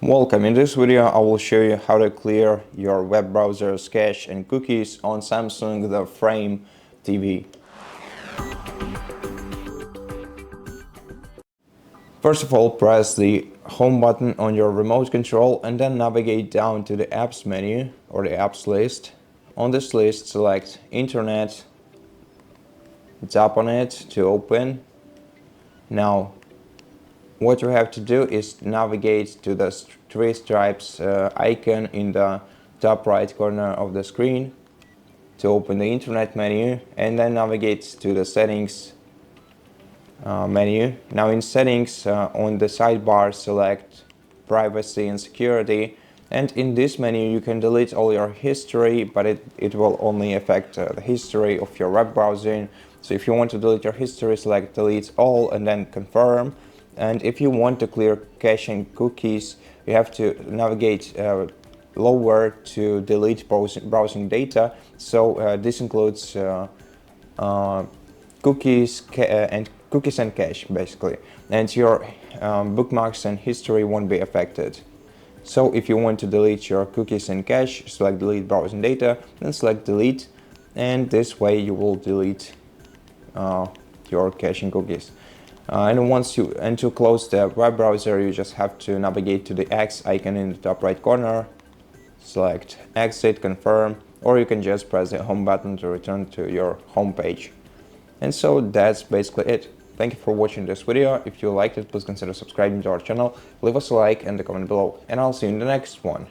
Welcome. In this video, I will show you how to clear your web browser's cache and cookies on Samsung the Frame TV. First of all, press the home button on your remote control and then navigate down to the apps menu or the apps list. On this list, select Internet, tap on it to open. Now, what you have to do is navigate to the three stripes icon in the top right corner of the screen to open the Internet menu, and then navigate to the settings menu. Now in settings, on the sidebar, select privacy and security, and in this menu you can delete all your history, but it will only affect the history of your web browsing. So if you want to delete your history, select delete all and then confirm. And if you want to clear cache and cookies, you have to navigate lower to delete browsing data. So this includes cookies and cache, basically. And your bookmarks and history won't be affected. So if you want to delete your cookies and cache, select delete browsing data, then select delete, and this way you will delete your cache and cookies. And to close the web browser, you just have to navigate to the X icon in the top right corner, select exit, confirm, or you can just press the home button to return to your home page. And so that's basically it. Thank you for watching this video. If you liked it, please consider subscribing to our channel, leave us a like and a comment below, and I'll see you in the next one.